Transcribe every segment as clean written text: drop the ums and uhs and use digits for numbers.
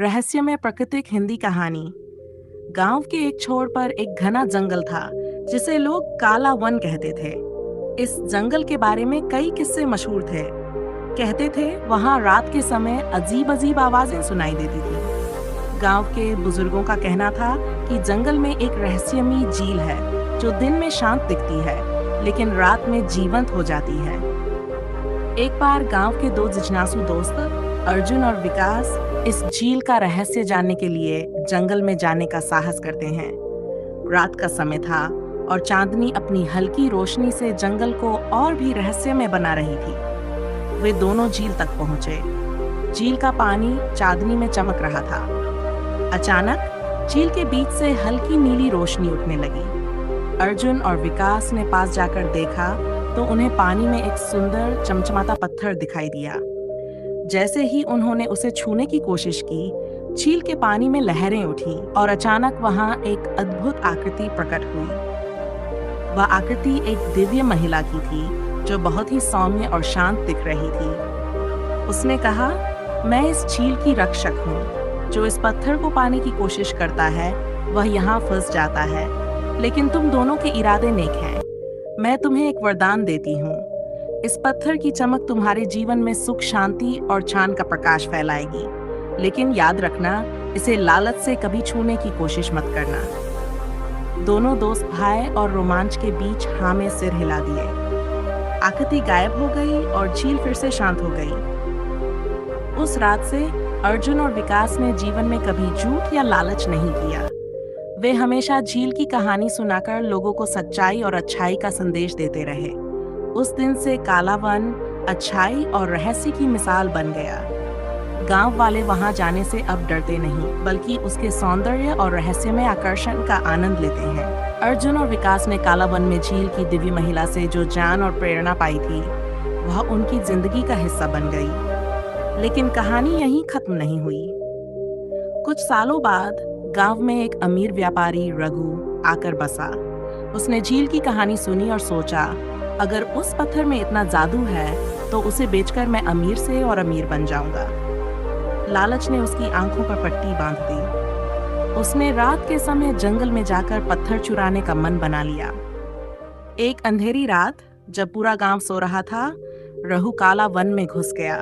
रहस्यमय प्राकृतिक हिंदी कहानी। गांव के एक छोर पर एक घना जंगल था जिसे लोग काला वन कहते थे। इस जंगल के बारे में कई किस्से मशहूर थे। कहते थे वहां रात के समय अजीब अजीब आवाजें सुनाई देती थी। गांव के बुजुर्गों का कहना था कि जंगल में एक रहस्यमयी झील है जो दिन में शांत दिखती है लेकिन रात में जीवंत हो जाती है। एक बार गांव के दो जिज्ञासु दोस्त अर्जुन और विकास इस झील का रहस्य जानने के लिए जंगल में जाने का साहस करते हैं। रात का समय था और चांदनी अपनी हल्की रोशनी से जंगल को और भी रहस्यमय बना रही थी। वे दोनों झील तक पहुंचे। झील का पानी चांदनी में चमक रहा था। अचानक झील के बीच से हल्की नीली रोशनी उठने लगी। अर्जुन और विकास ने पास जाकर देखा तो उन्हें पानी में एक सुंदर चमचमाता पत्थर दिखाई दिया। जैसे ही उन्होंने उसे छूने की कोशिश की, झील के पानी में लहरें उठी और अचानक वहां एक अद्भुत आकृति प्रकट हुई। वह आकृति एक दिव्य महिला की थी जो बहुत ही सौम्य और शांत दिख रही थी। उसने कहा, मैं इस झील की रक्षक हूँ। जो इस पत्थर को पाने की कोशिश करता है वह यहाँ फंस जाता है, लेकिन तुम दोनों के इरादे नेक हैं। मैं तुम्हें एक वरदान देती हूँ। इस पत्थर की चमक तुम्हारे जीवन में सुख, शांति और चांद का प्रकाश फैलाएगी, लेकिन याद रखना, इसे लालच से कभी छूने की कोशिश मत करना। दोनों दोस्त भय और रोमांच के बीच हाँ में सिर हिला दिए। आकृति गायब हो गई और झील फिर से शांत हो गई। उस रात से अर्जुन और विकास ने जीवन में कभी झूठ या लालच नहीं किया। वे हमेशा झील की कहानी सुनाकर लोगों को सच्चाई और अच्छाई का संदेश देते रहे। उस दिन से काला वन अच्छाई और रहस्य की मिसाल बन गया। गांव वाले वहां जाने से अब डरते नहीं, बल्कि उसके सौंदर्य और रहस्यमय आकर्षण का आनंद लेते हैं। अर्जुन और विकास ने काला वन में झील की दिव्य महिला से जो ज्ञान और प्रेरणा पाई थी, वह उनकी जिंदगी का हिस्सा बन गई। लेकिन कहानी यहीं खत्म नहीं हुई। कुछ सालों बाद गांव में एक अमीर व्यापारी रघु आकर बसा। उसने झील की कहानी सुनी और सोचा, अगर उस पत्थर में इतना जादू है तो उसे बेचकर मैं अमीर से और अमीर बन जाऊंगा। लालच ने उसकी आंखों पर पट्टी बांध दी। उसने रात के समय जंगल में जाकर पत्थर चुराने का मन बना लिया। एक अंधेरी रात जब पूरा गांव सो रहा था, रघु काला वन में घुस गया।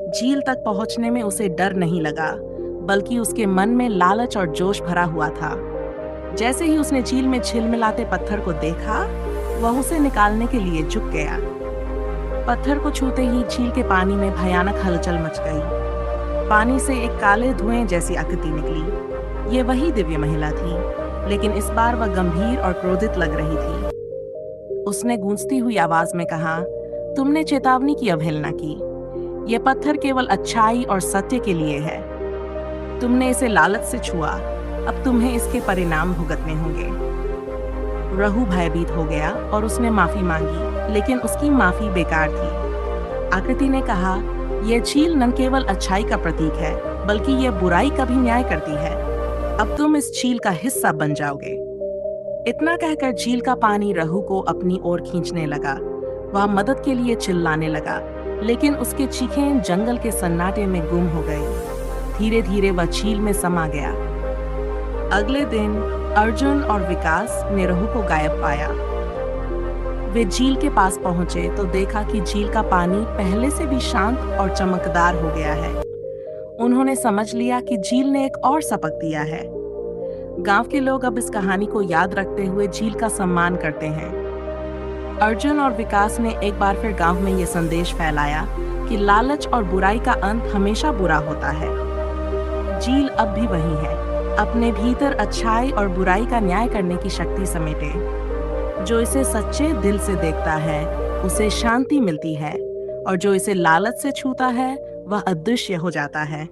झील तक पहुंचने में उसे डर नहीं लगा, बल्कि उसके मन में लालच और जोश भरा हुआ था। जैसे ही उसने झील में झिलमिलाते पत्थर को देखा, वह उसे निकालने के लिए झुक गया। पत्थर को छूते ही झील के पानी में भयानक हलचल मच गई। पानी से एक काले धुएं जैसी आकृति निकली। ये वही दिव्य महिला थी, लेकिन इस बार वह गंभीर और क्रोधित लग रही थी। उसने गूंजती हुई आवाज में कहा, तुमने चेतावनी की अवहेलना की। यह पत्थर केवल अच्छाई और सत्य के लिए है। तुमने इसे लालच से छुआ, अब तुम्हें इसके परिणाम भुगतने होंगे। रघु भयभीत हो गया और उसने माफी मांगी, लेकिन उसकी माफी बेकार थी। आकृति ने कहा, यह झील न केवल अच्छाई का प्रतीक है, बल्कि यह बुराई का भी न्याय करती है। अब तुम इस झील का हिस्सा बन जाओगे। इतना कहकर झील का पानी रघु को अपनी ओर खींचने लगा। वह मदद के लिए चिल्लाने लगा, लेकिन उसके चीखें जंगल के सन्नाटे में गुम हो गई। धीरे धीरे वह झील में समा गया। अगले दिन अर्जुन और विकास ने रघु को गायब पाया। वे झील के पास पहुंचे तो देखा कि झील का पानी पहले से भी शांत और चमकदार हो गया है। उन्होंने समझ लिया कि झील ने एक और सबक दिया है। गांव के लोग अब इस कहानी को याद रखते हुए झील का सम्मान करते हैं। अर्जुन और विकास ने एक बार फिर गांव में यह संदेश फैलाया कि लालच और बुराई का अंत हमेशा बुरा होता है। झील अब भी वही है, अपने भीतर अच्छाई और बुराई का न्याय करने की शक्ति समेटे। जो इसे सच्चे दिल से देखता है उसे शांति मिलती है, और जो इसे लालच से छूता है वह अदृश्य हो जाता है।